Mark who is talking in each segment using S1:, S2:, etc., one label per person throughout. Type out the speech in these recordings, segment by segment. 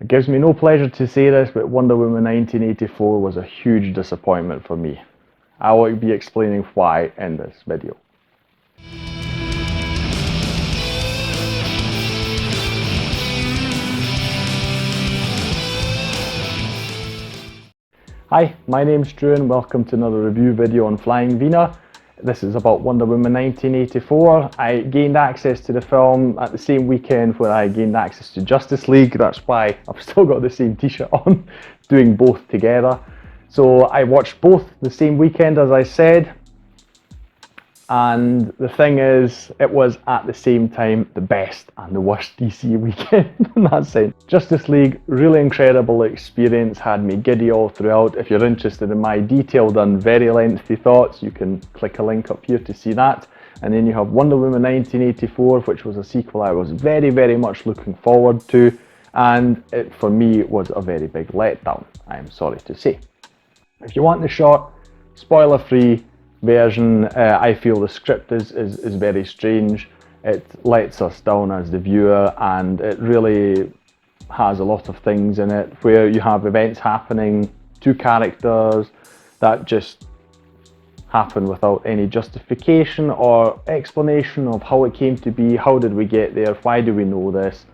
S1: It gives me no pleasure to say this, but Wonder Woman 1984 was a huge disappointment for me. I will be explaining why in this video. Hi, my name's Drew and welcome to another review video on Flying Wiener. This is about Wonder Woman 1984. I gained access to the film at the same weekend where I gained access to Justice League. That's why I've still got the same t-shirt on, doing both together. So I watched both the same weekend, as I said. And the thing is, it was at the same time the best and the worst DC weekend in that sense. Justice League, really incredible experience, had me giddy all throughout. If you're interested in my detailed and very lengthy thoughts, you can click a link up here to see that. And then you have Wonder Woman 1984, which was a sequel I was very, very much looking forward to. And it, for me, was a very big letdown, I am sorry to say. If you want the short, spoiler-free version, I feel the script is very strange. It lets us down as the viewer, and it really has a lot of things in it where you have events happening to characters that just happen without any justification or explanation of how it came to be, how did we get there, why do we know this.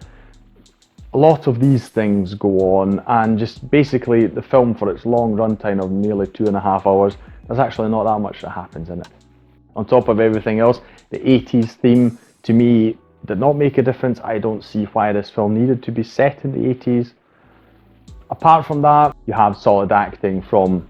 S1: A lot of these things go on, and just basically the film, for its long runtime of nearly 2.5 hours, there's actually not that much that happens in it. On top of everything else, the 80s theme to me did not make a difference. I don't see why this film needed to be set in the 80s. Apart from that, you have solid acting from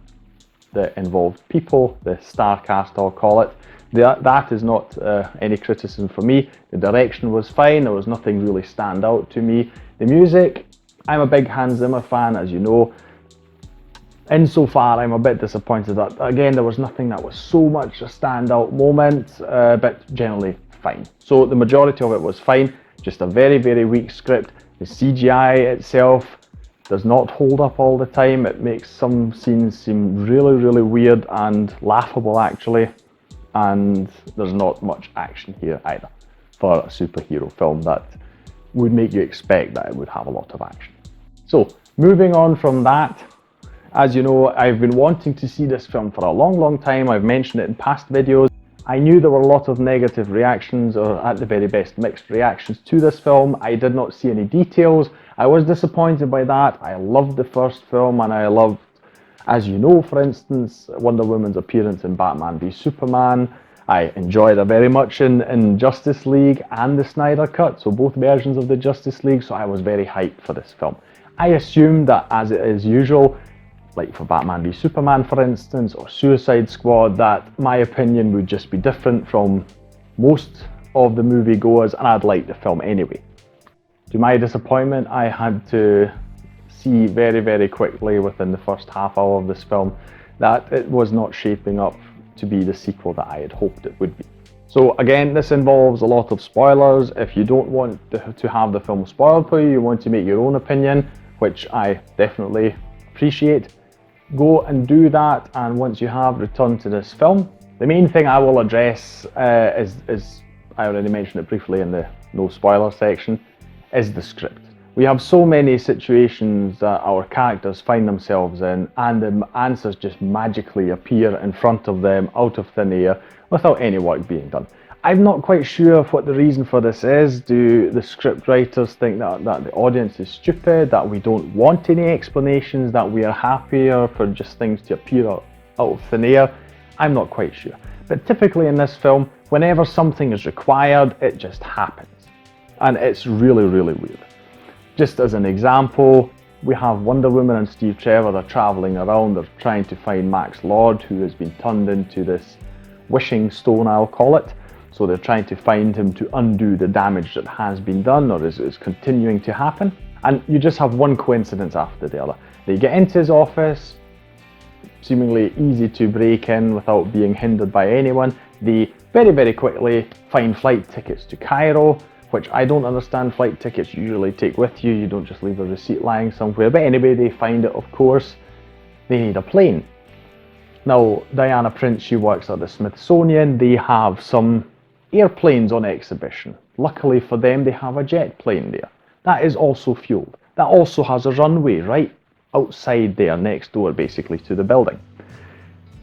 S1: the involved people, the star cast I'll call it. That is not any criticism for me. The direction was fine, there was nothing really stand out to me. The music, I'm a big Hans Zimmer fan, as you know. Insofar, I'm a bit disappointed that, again, there was nothing that was so much a standout moment, but generally fine. So the majority of it was fine, just a very, very weak script. The CGI itself does not hold up all the time. It makes some scenes seem really, really weird and laughable, actually. And there's not much action here either for a superhero film that would make you expect that it would have a lot of action. So, moving on from that, as you know, I've been wanting to see this film for a long, long time. I've mentioned it in past videos. I knew there were a lot of negative reactions, or at the very best mixed reactions to this film. I did not see any details. I was disappointed by that. I loved the first film, and I loved, as you know, for instance, Wonder Woman's appearance in Batman v Superman. I enjoyed her very much in Justice League and the Snyder Cut, so both versions of the Justice League, so I was very hyped for this film. I assumed that, as it is usual, like for Batman v Superman for instance, or Suicide Squad, that my opinion would just be different from most of the moviegoers, and I'd like the film anyway. To my disappointment, I had to see very, very quickly within the first half hour of this film that it was not shaping up to be the sequel that I had hoped it would be. So again, this involves a lot of spoilers. If you don't want to have the film spoiled for you, you want to make your own opinion, which I definitely appreciate, go and do that. And once you have returned to this film, the main thing I will address is I already mentioned it briefly in the no spoiler section, is the script. We have so many situations that our characters find themselves in, and the answers just magically appear in front of them out of thin air without any work being done. I'm not quite sure of what the reason for this is. Do the script writers think that the audience is stupid, that we don't want any explanations, that we are happier for just things to appear out of thin air? I'm not quite sure. But typically in this film, whenever something is required, it just happens. And it's really, really weird. Just as an example, we have Wonder Woman and Steve Trevor. They're traveling around, they're trying to find Max Lord, who has been turned into this wishing stone, I'll call it. So they're trying to find him to undo the damage that has been done or is continuing to happen. And you just have one coincidence after the other. They get into his office, seemingly easy to break in without being hindered by anyone. They very, very quickly find flight tickets to Cairo, which I don't understand. Flight tickets you usually take with you, you don't just leave a receipt lying somewhere. But anyway, they find it, of course. They need a plane. Now, Diana Prince, she works at the Smithsonian. They have some airplanes on exhibition. Luckily for them, they have a jet plane there. That is also fueled. that also has a runway right outside there, next door basically to the building.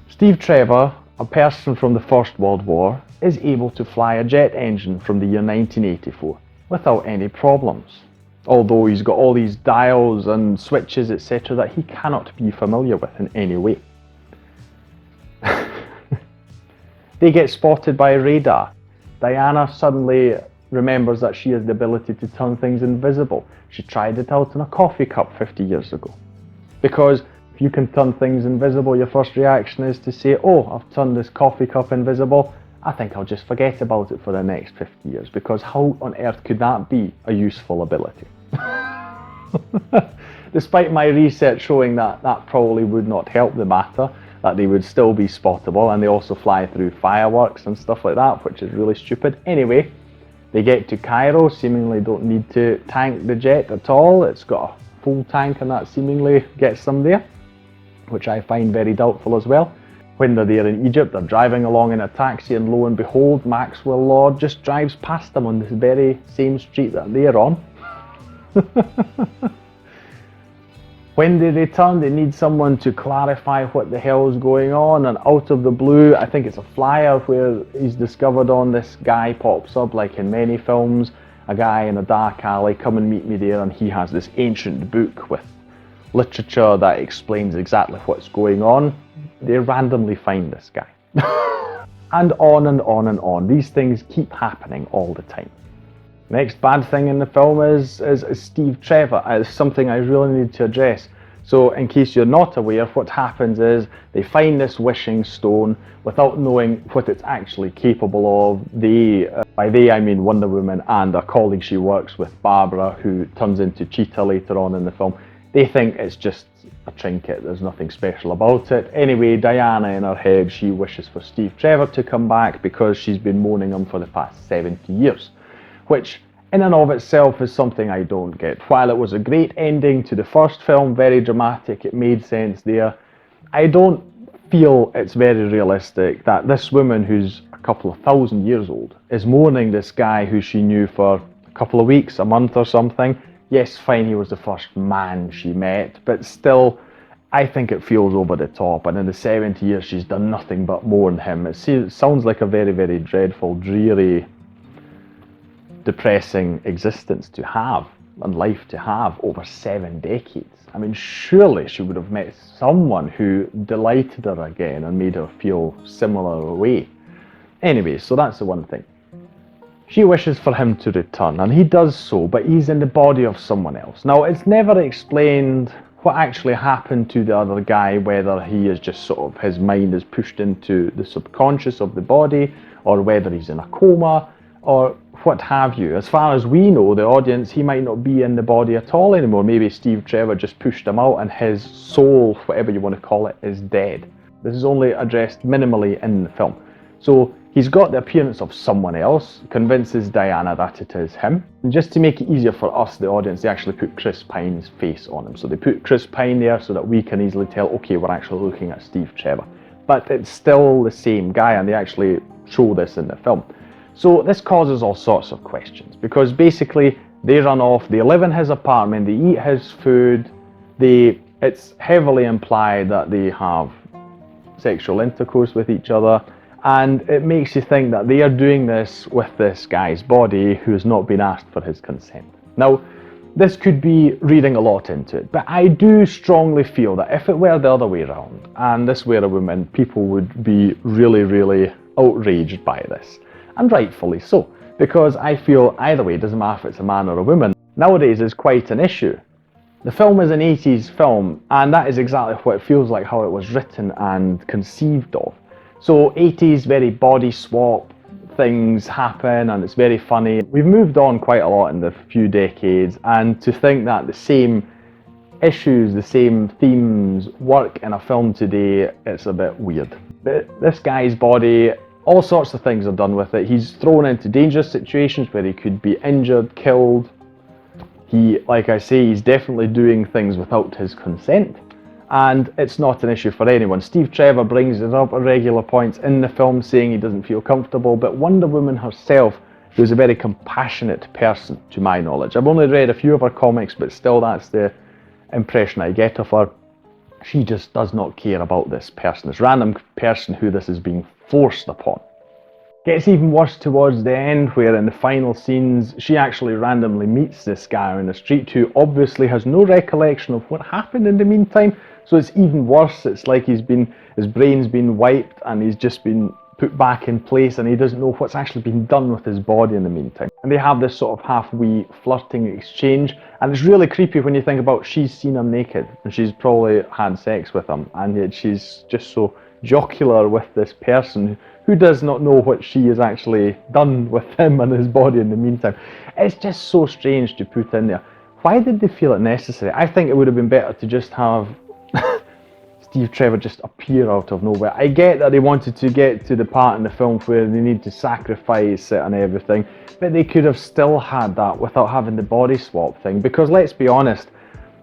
S1: Steve Trevor, a person from the First World War, is able to fly a jet engine from the year 1984 without any problems. Although he's got all these dials and switches, etc., that he cannot be familiar with in any way. They get spotted by radar. Diana suddenly remembers that she has the ability to turn things invisible. She tried it out in a coffee cup 50 years ago. Because if you can turn things invisible, your first reaction is to say, oh, I've turned this coffee cup invisible, I think I'll just forget about it for the next 50 years, because how on earth could that be a useful ability? Despite my research showing that that probably would not help the matter, that they would still be spottable, and they also fly through fireworks and stuff like that, which is really stupid. Anyway, they get to Cairo, seemingly don't need to tank the jet at all. It's got a full tank and that seemingly gets them there, which I find very doubtful as well. When they're there in Egypt, they're driving along in a taxi, and lo and behold, Maxwell Lord just drives past them on this very same street that they're on. When they return, they need someone to clarify what the hell is going on, and out of the blue, I think it's a flyer where he's discovered on, this guy pops up, like in many films, a guy in a dark alley, come and meet me there, and he has this ancient book with literature that explains exactly what's going on. They randomly find this guy. And on and on and on. These things keep happening all the time. Next bad thing in the film is Steve Trevor. It's something I really need to address. So in case you're not aware, what happens is they find this wishing stone without knowing what it's actually capable of. They, by they I mean Wonder Woman and a colleague she works with, Barbara, who turns into Cheetah later on in the film. They think it's just a trinket, there's nothing special about it. Anyway, Diana in her head, she wishes for Steve Trevor to come back because she's been mourning him for the past 70 years. Which in and of itself is something I don't get. While it was a great ending to the first film, very dramatic, it made sense there, I don't feel it's very realistic that this woman, who's a couple of thousand years old, is mourning this guy who she knew for a couple of weeks, a month or something. Yes, fine, he was the first man she met, but still, I think it feels over the top, and in the 70 years she's done nothing but mourn him. It sounds like a very, very dreadful, dreary, depressing existence to have, and life to have, over 7 decades. I mean, surely she would have met someone who delighted her again and made her feel similar way. Anyway, so that's the one thing. She wishes for him to return, and he does so, but he's in the body of someone else. Now, it's never explained what actually happened to the other guy, whether he is just sort of, his mind is pushed into the subconscious of the body, or whether he's in a coma, or what have you. As far as we know, the audience, he might not be in the body at all anymore. Maybe Steve Trevor just pushed him out and his soul, whatever you want to call it, is dead. This is only addressed minimally in the film. So he's got the appearance of someone else, convinces Diana that it is him. And just to make it easier for us, the audience, they actually put Chris Pine's face on him. So they put Chris Pine there so that we can easily tell, okay, we're actually looking at Steve Trevor. But it's still the same guy, and they actually show this in the film. So this causes all sorts of questions, because basically they run off, they live in his apartment, they eat his food, it's heavily implied that they have sexual intercourse with each other, and it makes you think that they are doing this with this guy's body who has not been asked for his consent. Now, this could be reading a lot into it, but I do strongly feel that if it were the other way around, and this were a woman, people would be really, really outraged by this. And rightfully so, because I feel either way, it doesn't matter if it's a man or a woman, nowadays is quite an issue. The film is an 80s film, and that is exactly what it feels like, how it was written and conceived of. So 80s, very body swap, things happen, and it's very funny. We've moved on quite a lot in the few decades, and to think that the same issues, the same themes work in a film today, it's a bit weird. This guy's body, all sorts of things are done with it. He's thrown into dangerous situations where he could be injured, killed. He, like I say, he's definitely doing things without his consent. And it's not an issue for anyone. Steve Trevor brings it up at regular points in the film, saying he doesn't feel comfortable, but Wonder Woman herself who is a very compassionate person, to my knowledge. I've only read a few of her comics, but still that's the impression I get of her. She just does not care about this person, this random person who this is being forced upon. Gets even worse towards the end, where in the final scenes she actually randomly meets this guy on the street who obviously has no recollection of what happened in the meantime. So it's even worse. It's like his brain's been wiped and he's just been put back in place, and he doesn't know what's actually been done with his body in the meantime. And they have this sort of half-wee flirting exchange, and it's really creepy when you think about she's seen him naked and she's probably had sex with him, and yet she's just so jocular with this person who does not know what she has actually done with him and his body in the meantime. It's just so strange to put in there. Why did they feel it necessary? I think it would have been better to just have Trevor just appear out of nowhere. I get that they wanted to get to the part in the film where they need to sacrifice it and everything, but they could have still had that without having the body swap thing, because let's be honest,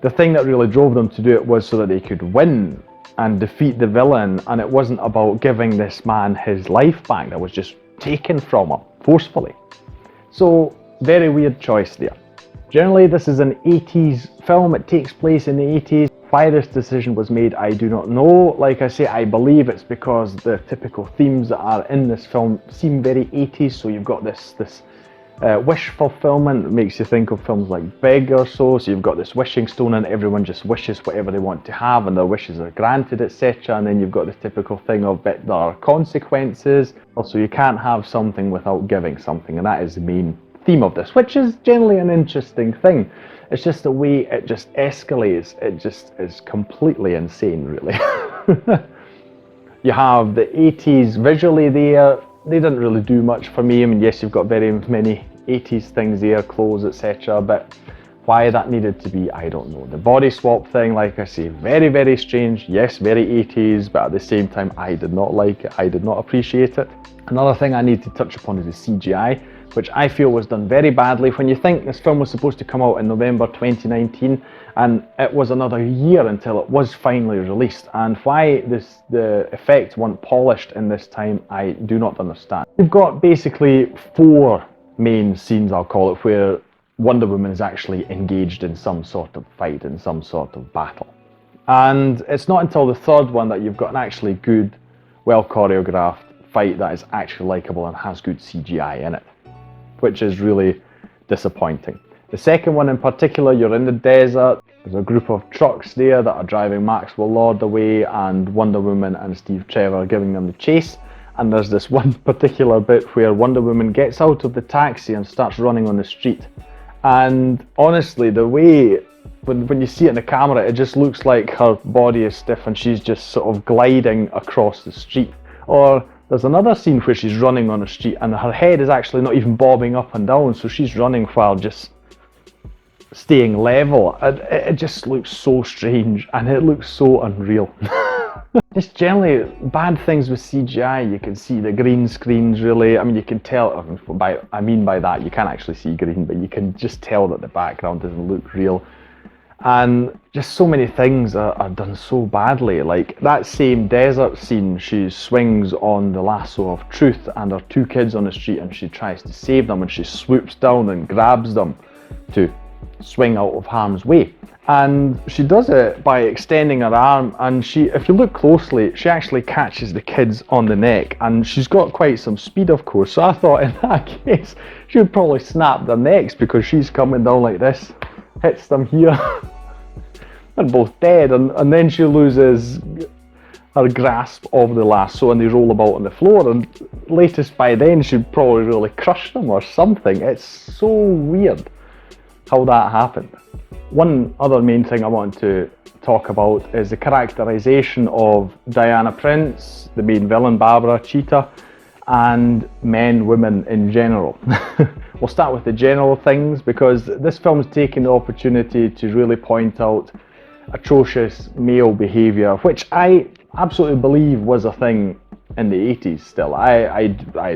S1: the thing that really drove them to do it was so that they could win and defeat the villain, and it wasn't about giving this man his life back that was just taken from him forcefully. So, very weird choice there. Generally, this is an 80s film. It takes place in the 80s. Why this decision was made, I do not know. Like I say, I believe it's because the typical themes that are in this film seem very 80s. So you've got this wish fulfillment that makes you think of films like Big or so. So you've got this wishing stone and everyone just wishes whatever they want to have and their wishes are granted, etc. And then you've got the typical thing of there are consequences. Also, you can't have something without giving something, and that is the main theme of this, which is generally an interesting thing. It's just the way it just escalates. It just is completely insane, really. You have the 80s visually there. They didn't really do much for me. I mean, yes, you've got very many 80s things there, clothes, etc. But why that needed to be, I don't know. The body swap thing, like I say, very, very strange. Yes, very 80s, but at the same time, I did not like it. I did not appreciate it. Another thing I need to touch upon is the CGI, which I feel was done very badly. When you think this film was supposed to come out in November 2019, and it was another year until it was finally released, and why the effects weren't polished in this time, I do not understand. We've got basically 4 main scenes, I'll call it, where Wonder Woman is actually engaged in some sort of fight, in some sort of battle. And it's not until the 3rd one that you've got an actually good, well choreographed fight that is actually likeable and has good CGI in it, which is really disappointing. The 2nd one in particular, you're in the desert, there's a group of trucks there that are driving Maxwell Lord away, and Wonder Woman and Steve Trevor are giving them the chase. And there's this one particular bit where Wonder Woman gets out of the taxi and starts running on the street. And honestly, the way, when you see it in the camera, it just looks like her body is stiff and she's just sort of gliding across the street. Or there's another scene where she's running on the street and her head is actually not even bobbing up and down, so she's running while just staying level. And it just looks so strange and it looks so unreal. Just generally bad things with CGI. You can see the green screens really. I mean, you can tell, I mean by that, you can't actually see green, but you can just tell that the background doesn't look real. And just so many things are done so badly. Like that same desert scene, she swings on the lasso of truth and her 2 kids on the street and she tries to save them and she swoops down and grabs them to swing out of harm's way. And she does it by extending her arm, and if you look closely, she actually catches the kids on the neck, and she's got quite some speed, of course, so I thought in that case she would probably snap their necks because she's coming down like this, hits them here, they're both dead, and then she loses her grasp of the lasso and they roll about on the floor, and latest by then she'd probably really crush them or something. It's so weird how that happened. One other main thing I want to talk about is the characterization of Diana Prince, the main villain, Barbara, Cheetah, and men, women in general. We'll start with the general things because this film's taken the opportunity to really point out atrocious male behaviour, which I absolutely believe was a thing in the 80s still. I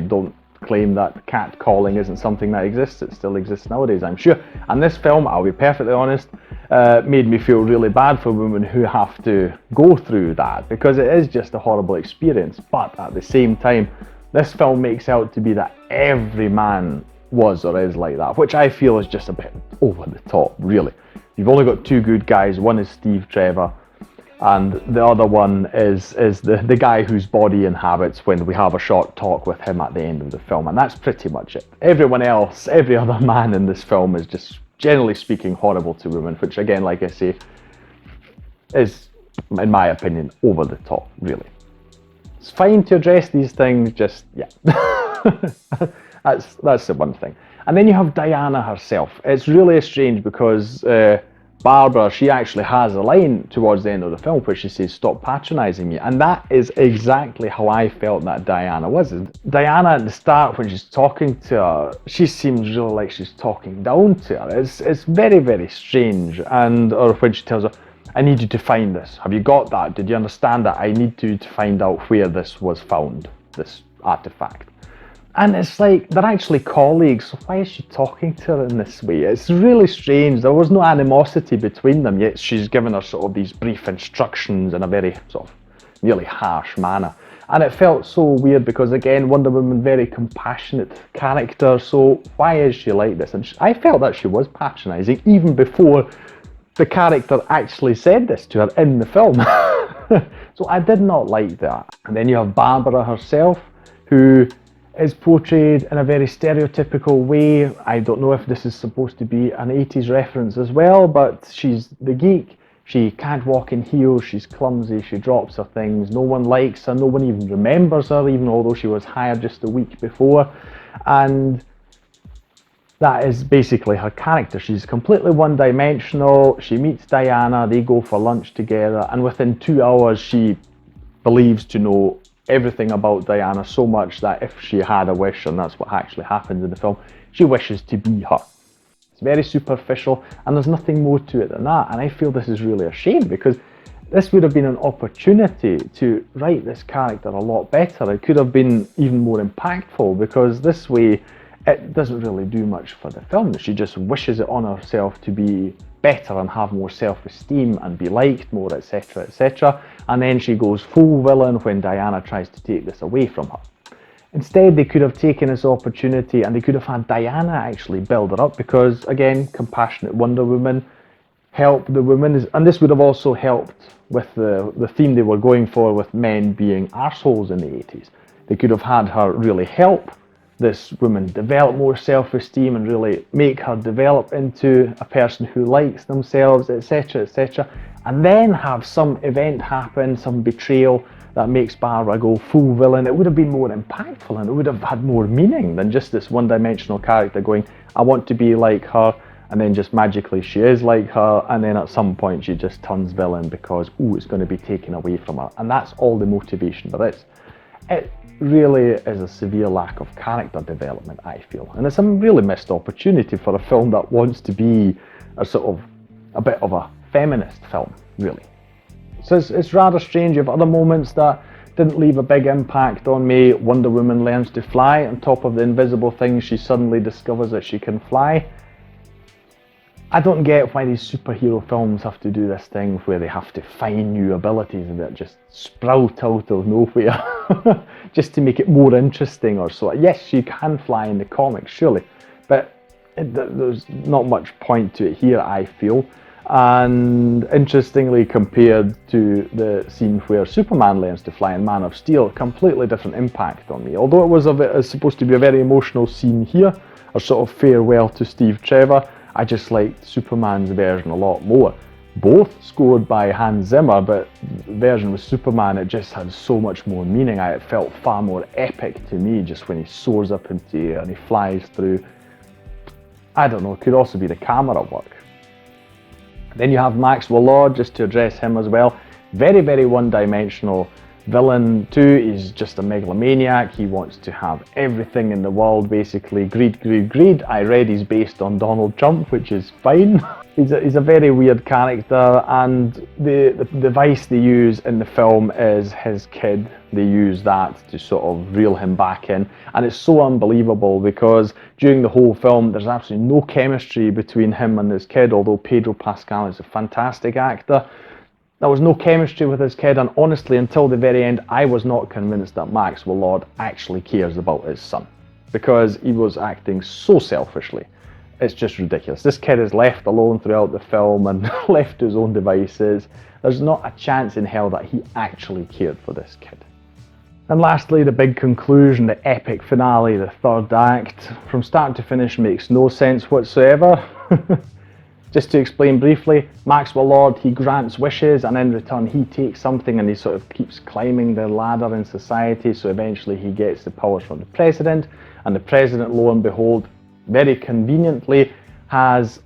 S1: don't claim that catcalling isn't something that exists. It still exists nowadays, I'm sure. And this film, I'll be perfectly honest, made me feel really bad for women who have to go through that, because it is just a horrible experience. But at the same time, this film makes out to be that every man was or is like that, which I feel is just a bit over the top, really. You've only got two good guys. One is Steve Trevor, and the other one is the guy whose body inhabits when we have a short talk with him at the end of the film, and that's pretty much it. Everyone else, every other man in this film is just, generally speaking, horrible to women, which again, like I say, is, in my opinion, over the top, really. It's fine to address these things, just, yeah. That's the one thing. And then you have Diana herself. It's really strange because Barbara, she actually has a line towards the end of the film where she says, "Stop patronising me." And that is exactly how I felt that Diana was. Diana at the start, when she's talking to her, she seems really like she's talking down to her. It's very, very strange. And or when she tells her, "I need you to find this. Have you got that? Did you understand that? I need you to find out where this was found, this artifact." And it's like, they're actually colleagues, so why is she talking to her in this way? It's really strange. There was no animosity between them, yet she's given her sort of these brief instructions in a very sort of nearly harsh manner. And it felt so weird because, again, Wonder Woman, very compassionate character, so why is she like this? And I felt that she was patronising even before the character actually said this to her in the film. So I did not like that. And then you have Barbara herself, who is portrayed in a very stereotypical way. I don't know if this is supposed to be an 80s reference as well, but she's the geek. She can't walk in heels, she's clumsy, she drops her things, no one likes her, no one even remembers her, even although she was hired just a week before. And that is basically her character. She's completely one-dimensional. She meets Diana, they go for lunch together, and within 2 hours she believes to know everything about Diana so much that if she had a wish, and that's what actually happens in the film, she wishes to be her. It's very superficial, and there's nothing more to it than that. And I feel this is really a shame, because this would have been an opportunity to write this character a lot better. It could have been even more impactful, because this way it doesn't really do much for the film. She just wishes it on herself to be better and have more self-esteem and be liked more, etc., etc. And then she goes full villain when Diana tries to take this away from her. Instead, they could have taken this opportunity and they could have had Diana actually build her up, because, again, compassionate Wonder Woman, help the women. And this would have also helped with the theme they were going for, with men being arseholes in the 80s. They could have had her really help this woman develop more self-esteem and really make her develop into a person who likes themselves, etc., etc. And then have some event happen, some betrayal that makes Barbara go full villain. It would have been more impactful, and it would have had more meaning than just this one-dimensional character going, "I want to be like her," and then just magically she is like her, and then at some point she just turns villain because, ooh, it's going to be taken away from her. And that's all the motivation there is. It really is a severe lack of character development, I feel. And it's a really missed opportunity for a film that wants to be a sort of a bit of a feminist film, really. So it's rather strange. You have other moments that didn't leave a big impact on me. Wonder Woman learns to fly. On top of the invisible thing, she suddenly discovers that she can fly. I don't get why these superhero films have to do this thing where they have to find new abilities that just sprout out of nowhere just to make it more interesting or so. Yes, she can fly in the comics, surely, but there's not much point to it here, I feel. And interestingly, compared to the scene where Superman learns to fly in Man of Steel, completely different impact on me. Although it was supposed to be a very emotional scene here, a sort of farewell to Steve Trevor, I just liked Superman's version a lot more. Both scored by Hans Zimmer, but the version with Superman, it just had so much more meaning. It felt far more epic to me, just when he soars up into the air and he flies through. I don't know, it could also be the camera work. Then you have Maxwell Lord, just to address him as well. Very, very one-dimensional villain too. He's just a megalomaniac. He wants to have everything in the world, basically. Greed, greed, greed. I read he's based on Donald Trump, which is fine. He's a very weird character, and the device they use in the film is his kid. They use that to sort of reel him back in, and it's so unbelievable because during the whole film there's absolutely no chemistry between him and his kid, although Pedro Pascal is a fantastic actor. There was no chemistry with his kid, and honestly, until the very end, I was not convinced that Maxwell Lord actually cares about his son. because he was acting so selfishly. It's just ridiculous. This kid is left alone throughout the film and left to his own devices. There's not a chance in hell that he actually cared for this kid. And lastly, the big conclusion, the epic finale, the third act, from start to finish makes no sense whatsoever. Just to explain briefly, Maxwell Lord, he grants wishes and in return he takes something and he sort of keeps climbing the ladder in society, so eventually he gets the powers from the president, and the president, lo and behold, very conveniently has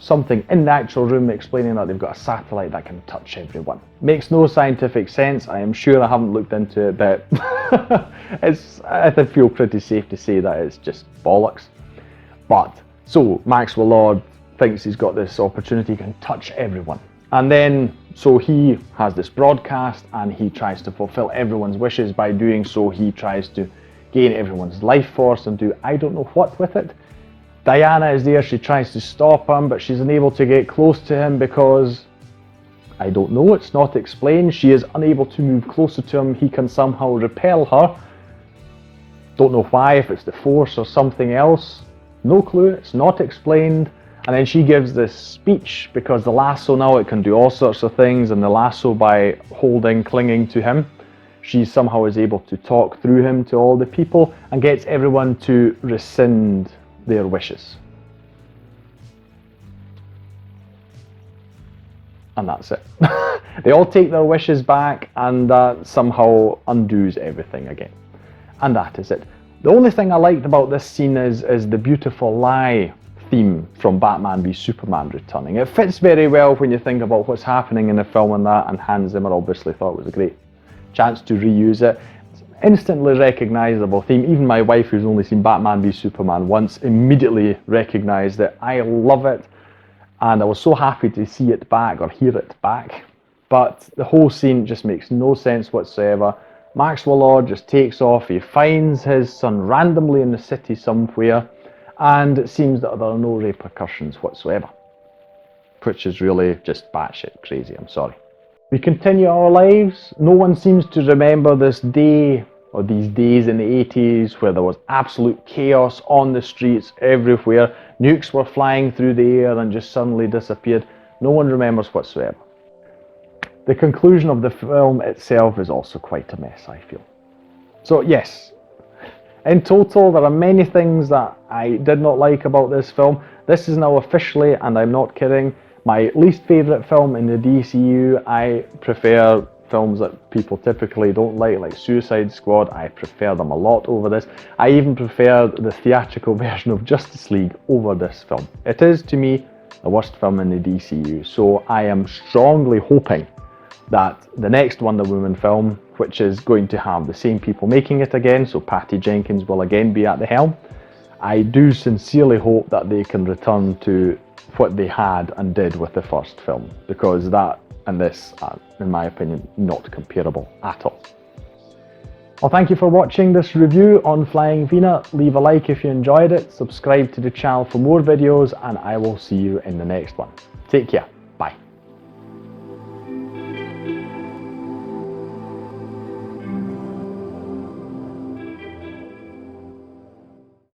S1: something in the actual room explaining that they've got a satellite that can touch everyone. Makes no scientific sense. I am sure I haven't looked into it, but I feel pretty safe to say that it's just bollocks. But, so Maxwell Lord thinks he's got this opportunity, he can touch everyone. And then, so he has this broadcast and he tries to fulfill everyone's wishes. By doing so, he tries to gain everyone's life force and do I don't know what with it. Diana is there, she tries to stop him, but she's unable to get close to him because, I don't know, it's not explained. She is unable to move closer to him, he can somehow repel her. Don't know why, if it's the force or something else. No clue, it's not explained. And then she gives this speech because the lasso now, it can do all sorts of things, and the lasso, by clinging to him, she somehow is able to talk through him to all the people and gets everyone to rescind their wishes. And that's it. They all take their wishes back and that somehow undoes everything again. And that is it. The only thing I liked about this scene is the beautiful lie theme from Batman v Superman returning. It fits very well when you think about what's happening in the film and that, and Hans Zimmer obviously thought it was a great chance to reuse it. It's an instantly recognisable theme. Even my wife, who's only seen Batman v Superman once, immediately recognised it. I love it, and I was so happy to see it back, or hear it back. But the whole scene just makes no sense whatsoever. Maxwell Lord just takes off, he finds his son randomly in the city somewhere, and it seems that there are no repercussions whatsoever. Which is really just batshit crazy, I'm sorry. We continue our lives. No one seems to remember this day, or these days in the 80s, where there was absolute chaos on the streets everywhere. Nukes were flying through the air and just suddenly disappeared. No one remembers whatsoever. The conclusion of the film itself is also quite a mess, I feel. So yes, in total, there are many things that I did not like about this film. This is now officially, and I'm not kidding, my least favourite film in the DCEU. I prefer films that people typically don't like Suicide Squad. I prefer them a lot over this. I even prefer the theatrical version of Justice League over this film. It is, to me, the worst film in the DCEU. So I am strongly hoping that the next Wonder Woman film, which is going to have the same people making it again, so Patty Jenkins will again be at the helm, I do sincerely hope that they can return to what they had and did with the first film, because that and this are, in my opinion, not comparable at all. Well, thank you for watching this review on Flying Wiener. Leave a like if you enjoyed it, subscribe to the channel for more videos, and I will see you in the next one. Take care.